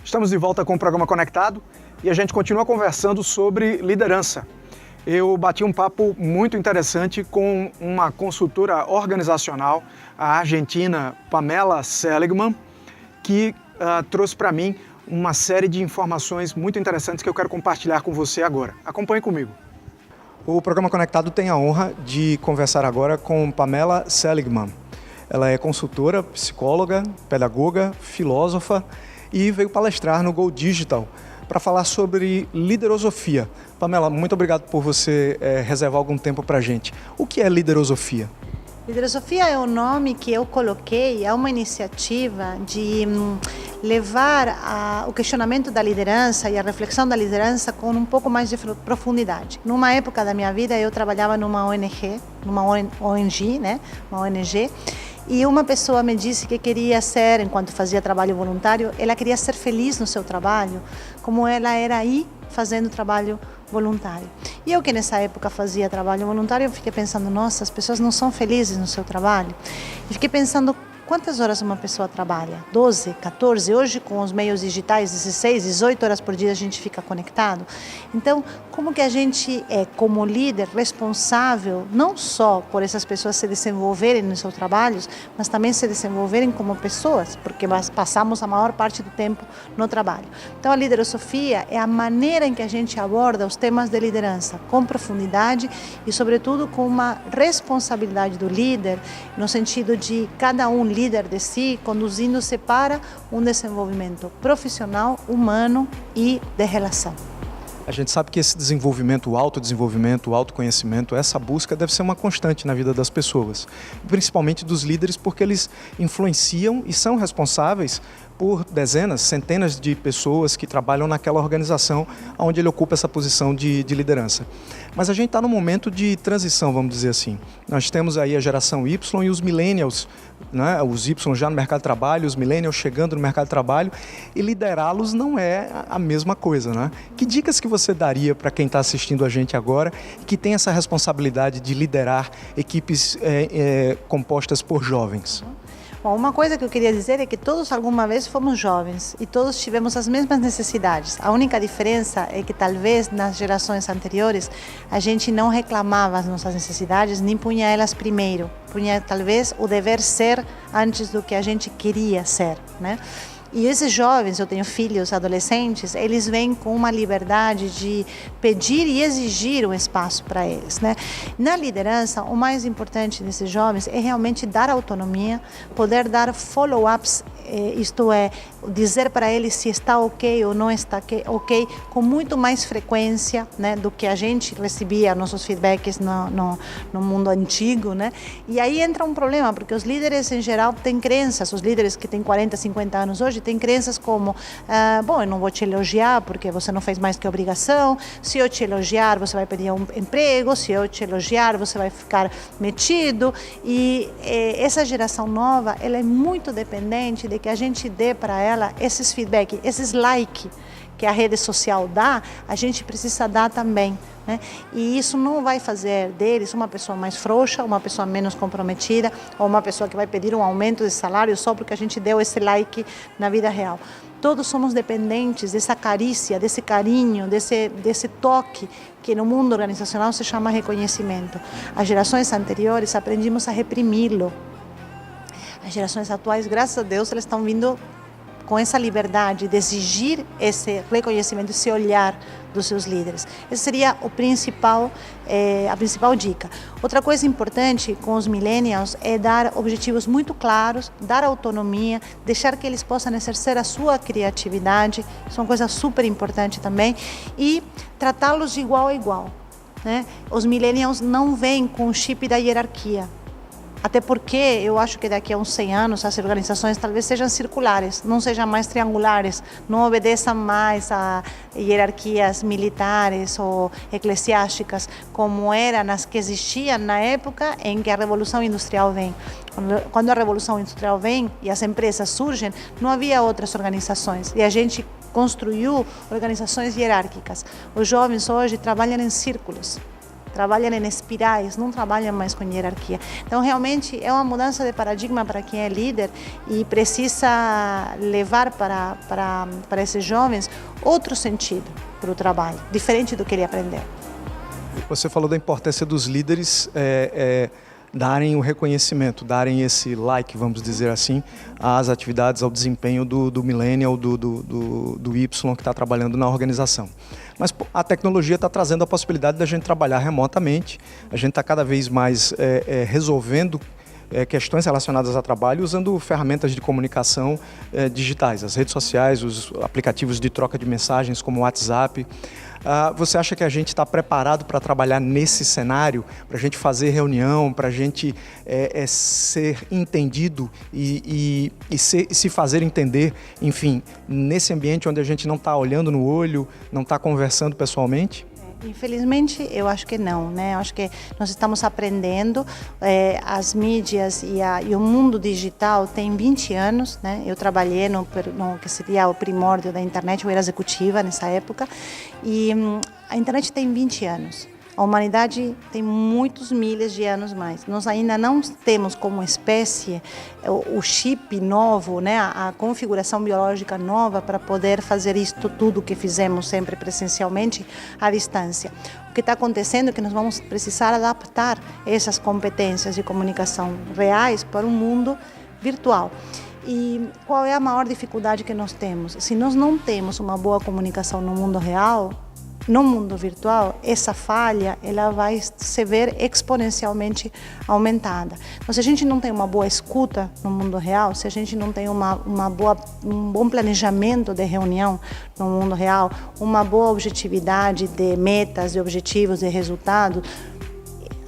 Estamos de volta com o programa Conectado e a gente continua conversando sobre liderança. Eu bati um papo muito interessante com uma consultora organizacional, a argentina Pamela Seligman, que trouxe para mim uma série de informações muito interessantes que eu quero compartilhar com você agora. Acompanhe comigo. O programa Conectado tem a honra de conversar agora com Pamela Seligman. Ela é consultora, psicóloga, pedagoga, filósofa e veio palestrar no Go Digital para falar sobre liderosofia. Pamela, muito obrigado por você reservar algum tempo para a gente. O que é liderosofia? Liderosofia é o nome que eu coloquei a uma iniciativa de levar o questionamento da liderança e a reflexão da liderança com um pouco mais de profundidade. Numa época da minha vida, eu trabalhava numa ONG, né? Uma ONG, e uma pessoa me disse que queria ser, enquanto fazia trabalho voluntário, ela queria ser feliz no seu trabalho, como ela era aí fazendo trabalho voluntário. E eu que nessa época fazia trabalho voluntário, eu fiquei pensando, nossa, as pessoas não são felizes no seu trabalho. E fiquei pensando, quantas horas uma pessoa trabalha? 12, 14? Hoje, com os meios digitais, 16, 18 horas por dia a gente fica conectado. Então, como que a gente é, como líder, responsável não só por essas pessoas se desenvolverem nos seus trabalhos, mas também se desenvolverem como pessoas, porque nós passamos a maior parte do tempo no trabalho. Então, a liderosofia é a maneira em que a gente aborda os temas de liderança com profundidade e, sobretudo, com uma responsabilidade do líder, no sentido de cada um líder de si, conduzindo-se para um desenvolvimento profissional, humano e de relação. A gente sabe que esse desenvolvimento, o autodesenvolvimento, o autoconhecimento, essa busca deve ser uma constante na vida das pessoas, principalmente dos líderes, porque eles influenciam e são responsáveis por dezenas, centenas de pessoas que trabalham naquela organização onde ele ocupa essa posição de liderança. Mas a gente está num momento de transição, vamos dizer assim. Nós temos aí a geração Y e os millennials, né? Os Y já no mercado de trabalho, os millennials chegando no mercado de trabalho, e liderá-los não é a mesma coisa, né? Que dicas que você daria para quem está assistindo a gente agora, que tem essa responsabilidade de liderar equipes compostas por jovens? Bom, uma coisa que eu queria dizer é que todos alguma vez fomos jovens e todos tivemos as mesmas necessidades. A única diferença é que talvez nas gerações anteriores a gente não reclamava as nossas necessidades nem punha elas primeiro. Punha talvez o dever ser antes do que a gente queria ser, né? E esses jovens, eu tenho filhos, adolescentes, eles vêm com uma liberdade de pedir e exigir um espaço para eles, né? Na liderança, o mais importante desses jovens é realmente dar autonomia, poder dar follow-ups, isto é, dizer para eles se está ok ou não está ok, com muito mais frequência, né, do que a gente recebia nossos feedbacks no mundo antigo, né? E aí entra um problema, porque os líderes em geral têm crenças, os líderes que têm 40, 50 anos hoje, tem crenças como, bom, eu não vou te elogiar porque você não fez mais que obrigação, se eu te elogiar você vai pedir um emprego, se eu te elogiar você vai ficar metido, e essa geração nova, ela é muito dependente de que a gente dê para ela esses feedback, esses like que a rede social dá, a gente precisa dar também, né? E isso não vai fazer deles uma pessoa mais frouxa, uma pessoa menos comprometida, ou uma pessoa que vai pedir um aumento de salário só porque a gente deu esse like na vida real. Todos somos dependentes dessa carícia, desse carinho, desse toque que no mundo organizacional se chama reconhecimento. As gerações anteriores aprendimos a reprimi-lo. As gerações atuais, graças a Deus, elas estão vindo com essa liberdade de exigir esse reconhecimento, esse olhar dos seus líderes. Essa seria a principal dica. Outra coisa importante com os millennials é dar objetivos muito claros, dar autonomia, deixar que eles possam exercer a sua criatividade, isso é uma coisa super importante também, e tratá-los de igual a igual, né? Os millennials não vêm com o chip da hierarquia. Até porque eu acho que daqui a uns 100 anos as organizações talvez sejam circulares, não sejam mais triangulares, não obedeçam mais a hierarquias militares ou eclesiásticas como eram as que existiam na época em que a Revolução Industrial vem. Quando a Revolução Industrial vem e as empresas surgem, não havia outras organizações e a gente construiu organizações hierárquicas. Os jovens hoje trabalham em círculos. trabalham em espirais, não trabalham mais com hierarquia. Então, realmente, é uma mudança de paradigma para quem é líder e precisa levar para esses jovens outro sentido para o trabalho, diferente do que ele aprendeu. Você falou da importância dos líderes darem o reconhecimento, darem esse like, vamos dizer assim, às atividades, ao desempenho do millennial, do Y que está trabalhando na organização. Mas a tecnologia está trazendo a possibilidade da gente trabalhar remotamente, a gente está cada vez mais resolvendo questões relacionadas a trabalho usando ferramentas de comunicação digitais, as redes sociais, os aplicativos de troca de mensagens como o WhatsApp. Você acha que a gente está preparado para trabalhar nesse cenário, para a gente fazer reunião, para a gente ser entendido e se fazer entender, enfim, nesse ambiente onde a gente não está olhando no olho, não está conversando pessoalmente? Infelizmente, eu acho que não, né? Eu acho que nós estamos aprendendo, as mídias e o mundo digital tem 20 anos, né? Eu trabalhei no que seria o primórdio da internet, eu era executiva nessa época, e a internet tem 20 anos. A humanidade tem muitos milhares de anos mais. Nós ainda não temos como espécie o chip novo, né? A configuração biológica nova para poder fazer isto tudo que fizemos sempre presencialmente à distância. O que está acontecendo é que nós vamos precisar adaptar essas competências de comunicação reais para um mundo virtual. E qual é a maior dificuldade que nós temos? Se nós não temos uma boa comunicação no mundo real, no mundo virtual, essa falha ela vai se ver exponencialmente aumentada. Então, se a gente não tem uma boa escuta no mundo real, se a gente não tem um bom planejamento de reunião no mundo real, uma boa objetividade de metas, de objetivos, de resultados,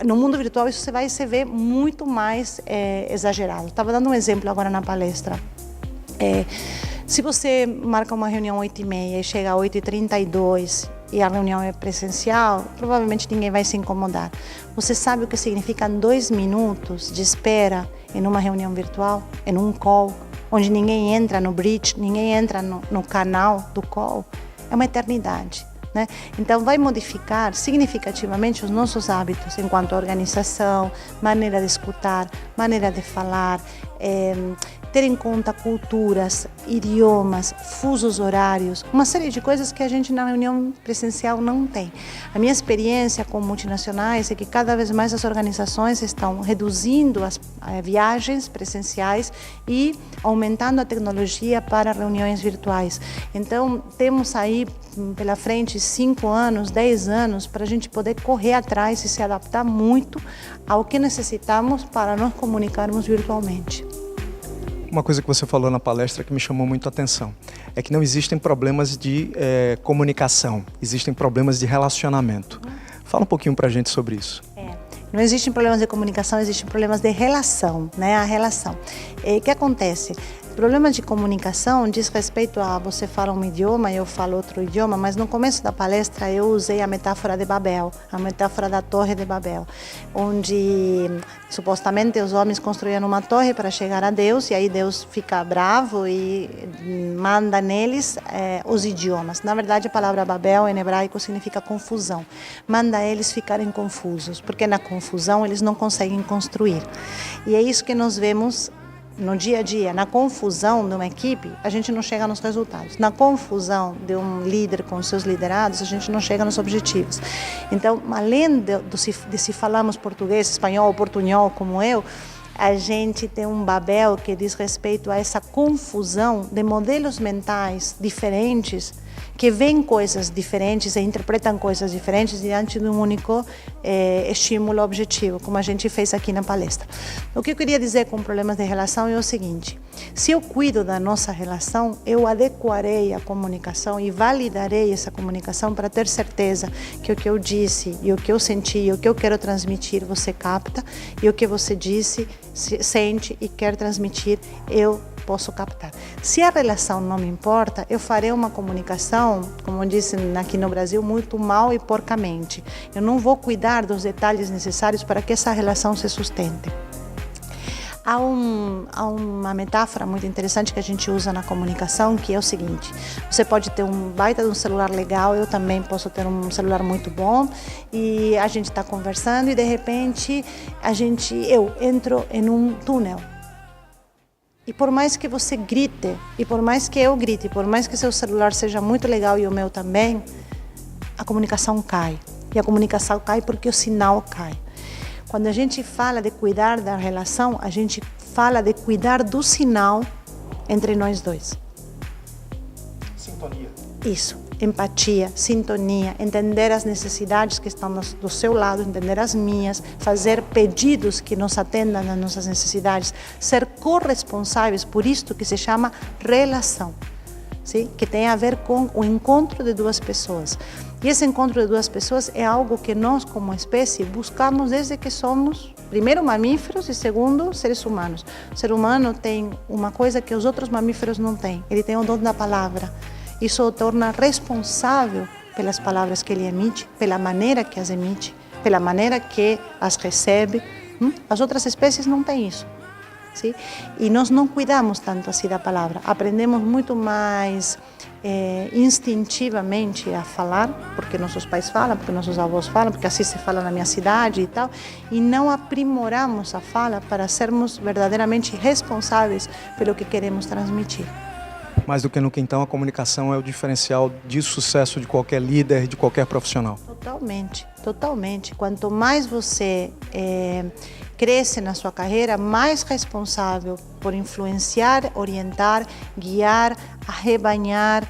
no mundo virtual isso vai se ver muito mais exagerado. Estava dando um exemplo agora na palestra. Se você marca uma reunião 8h30 e chega às 8h32 e a reunião é presencial, provavelmente ninguém vai se incomodar. Você sabe o que significam 2 minutos de espera em uma reunião virtual, em um call, onde ninguém entra no bridge, ninguém entra no canal do call? É uma eternidade, né? Então vai modificar significativamente os nossos hábitos enquanto organização, maneira de escutar, maneira de falar, ter em conta culturas, idiomas, fusos horários, uma série de coisas que a gente na reunião presencial não tem. A minha experiência com multinacionais é que cada vez mais as organizações estão reduzindo as viagens presenciais e aumentando a tecnologia para reuniões virtuais. Então, temos aí pela frente 5 anos, 10 anos para a gente poder correr atrás e se adaptar muito ao que necessitamos para nos comunicarmos virtualmente. Uma coisa que você falou na palestra que me chamou muito a atenção é que não existem problemas de comunicação, existem problemas de relacionamento. Fala um pouquinho para a gente sobre isso. Não existem problemas de comunicação, existem problemas de relação, né? A relação. O que acontece? Problemas de comunicação diz respeito a você fala um idioma, eu falo outro idioma, mas no começo da palestra eu usei a metáfora de Babel, a metáfora da Torre de Babel, onde supostamente os homens construíam uma torre para chegar a Deus e aí Deus fica bravo e manda neles os idiomas. Na verdade, a palavra Babel em hebraico significa confusão. Manda eles ficarem confusos, porque na confusão eles não conseguem construir. E é isso que nós vemos no dia a dia, na confusão de uma equipe, a gente não chega nos resultados. Na confusão de um líder com seus liderados, a gente não chega nos objetivos. Então, além de se falarmos português, espanhol ou portunhol como eu, a gente tem um Babel que diz respeito a essa confusão de modelos mentais diferentes que veem coisas diferentes e interpretam coisas diferentes diante de um único estímulo objetivo, como a gente fez aqui na palestra. O que eu queria dizer com problemas de relação é o seguinte: se eu cuido da nossa relação, eu adequarei a comunicação e validarei essa comunicação para ter certeza que o que eu disse e o que eu senti e o que eu quero transmitir você capta e o que você disse, sente e quer transmitir eu posso captar. Se a relação não me importa, eu farei uma comunicação, como dizem aqui no Brasil, muito mal e porcamente. Eu não vou cuidar dos detalhes necessários para que essa relação se sustente. Há uma metáfora muito interessante que a gente usa na comunicação, que é o seguinte: você pode ter um baita de um celular legal, eu também posso ter um celular muito bom, e a gente está conversando e de repente eu entro em um túnel. E por mais que você grite, e por mais que eu grite, e por mais que seu celular seja muito legal e o meu também, a comunicação cai. E a comunicação cai porque o sinal cai. Quando a gente fala de cuidar da relação, a gente fala de cuidar do sinal entre nós dois. Sintonia. Isso, empatia, sintonia, entender as necessidades que estão do seu lado, entender as minhas, fazer pedidos que nos atendam às nossas necessidades, ser corresponsáveis por isto que se chama relação, sim? Que tem a ver com o encontro de duas pessoas. E esse encontro de duas pessoas é algo que nós, como espécie, buscamos desde que somos, primeiro, mamíferos e, segundo, seres humanos. O ser humano tem uma coisa que os outros mamíferos não têm. Ele tem o dom da palavra. Isso o torna responsável pelas palavras que ele emite, pela maneira que as emite, pela maneira que as recebe. As outras espécies não têm isso. Sim? E nós não cuidamos tanto assim da palavra. Aprendemos muito mais instintivamente a falar, porque nossos pais falam, porque nossos avós falam, porque assim se fala na minha cidade e tal, e não aprimoramos a fala para sermos verdadeiramente responsáveis pelo que queremos transmitir. Mais do que nunca, então, a comunicação é o diferencial de sucesso de qualquer líder, de qualquer profissional. Totalmente, totalmente. Quanto mais você cresce na sua carreira, mais responsável por influenciar, orientar, guiar, arrebanhar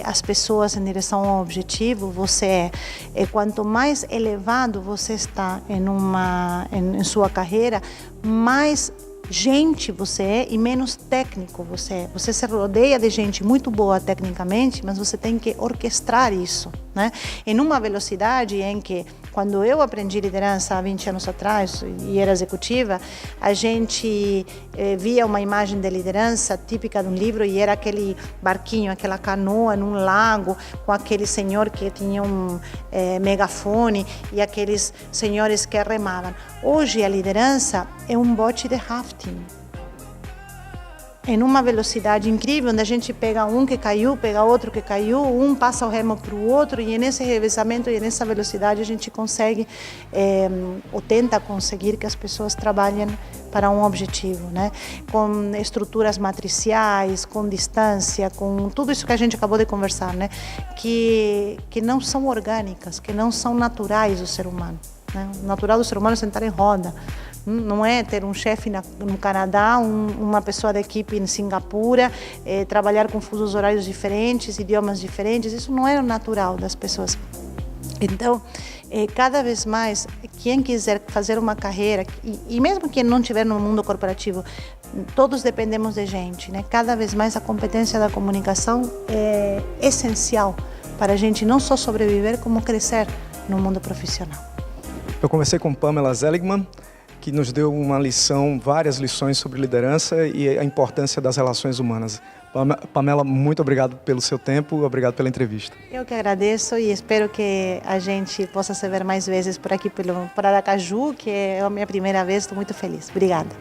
as pessoas em direção ao objetivo você é. Quanto mais elevado você está em sua carreira, mais gente você é e menos técnico você é. Você se rodeia de gente muito boa tecnicamente, mas você tem que orquestrar isso, né? Em uma velocidade em que, quando eu aprendi liderança há 20 anos atrás e era executiva, a gente via uma imagem de liderança típica de um livro e era aquele barquinho, aquela canoa num lago com aquele senhor que tinha um megafone e aqueles senhores que remavam. Hoje a liderança é um bote de rafting. Em uma velocidade incrível, onde a gente pega um que caiu, pega outro que caiu, um passa o remo para o outro e nesse revezamento e nessa velocidade a gente consegue ou tenta conseguir que as pessoas trabalhem para um objetivo, né? Com estruturas matriciais, com distância, com tudo isso que a gente acabou de conversar, né? Que não são orgânicas, que não são naturais do ser humano, né? O natural do ser humano é sentar em roda. Não é ter um chefe no Canadá, uma pessoa da equipe em Singapura, trabalhar com fusos horários diferentes, idiomas diferentes. Isso não é o natural das pessoas. Então, cada vez mais, quem quiser fazer uma carreira, e mesmo quem não estiver no mundo corporativo, todos dependemos de gente, né? Cada vez mais a competência da comunicação é essencial para a gente não só sobreviver, como crescer no mundo profissional. Eu conversei com Pamela Seligman, que nos deu várias lições sobre liderança e a importância das relações humanas. Pamela, muito obrigado pelo seu tempo, obrigado pela entrevista. Eu que agradeço e espero que a gente possa se ver mais vezes por aqui, por Aracaju, que é a minha primeira vez, estou muito feliz. Obrigada.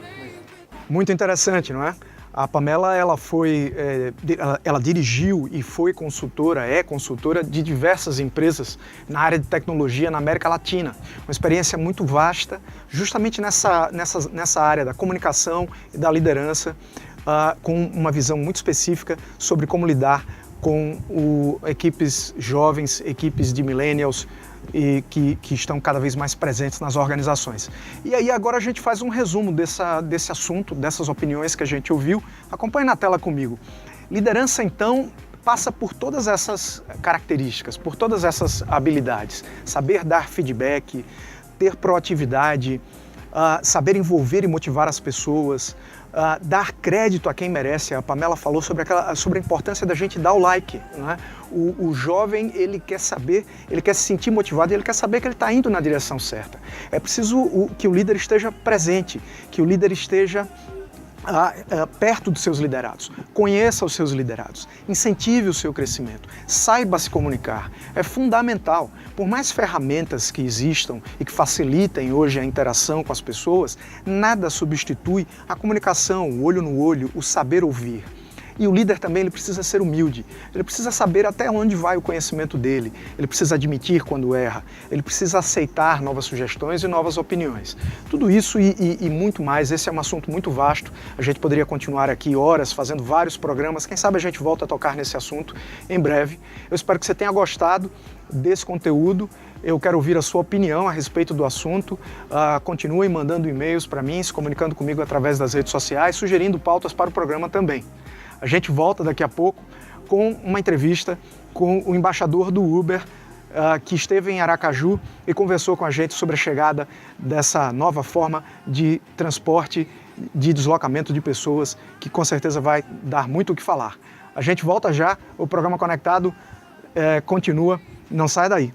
Muito interessante, não é? A Pamela, ela dirigiu e foi consultora, é consultora de diversas empresas na área de tecnologia na América Latina. Uma experiência muito vasta, justamente nessa área da comunicação e da liderança, com uma visão muito específica sobre como lidar com equipes jovens, equipes de millennials, e que estão cada vez mais presentes nas organizações. E aí agora a gente faz um resumo desse assunto, dessas opiniões que a gente ouviu. Acompanhe na tela comigo. Liderança, então, passa por todas essas características, por todas essas habilidades. Saber dar feedback, ter proatividade, saber envolver e motivar as pessoas, dar crédito a quem merece. A Pamela falou sobre a importância da gente dar o like, né? O jovem, ele quer saber, ele quer se sentir motivado, ele quer saber que ele está indo na direção certa. É preciso que o líder esteja presente, que o líder esteja perto dos seus liderados. Conheça os seus liderados, incentive o seu crescimento, saiba se comunicar. É fundamental. Por mais ferramentas que existam e que facilitem hoje a interação com as pessoas, nada substitui a comunicação, o olho no olho, o saber ouvir. E o líder também ele precisa ser humilde, ele precisa saber até onde vai o conhecimento dele, ele precisa admitir quando erra, ele precisa aceitar novas sugestões e novas opiniões. Tudo isso e muito mais, esse é um assunto muito vasto, a gente poderia continuar aqui horas fazendo vários programas, quem sabe a gente volta a tocar nesse assunto em breve. Eu espero que você tenha gostado desse conteúdo. Eu quero ouvir a sua opinião a respeito do assunto. Continuem mandando e-mails para mim, se comunicando comigo através das redes sociais, sugerindo pautas para o programa também. A gente volta daqui a pouco com uma entrevista com o embaixador do Uber, que esteve em Aracaju e conversou com a gente sobre a chegada dessa nova forma de transporte, de deslocamento de pessoas, que com certeza vai dar muito o que falar. A gente volta já, o programa Conectado continua, não sai daí.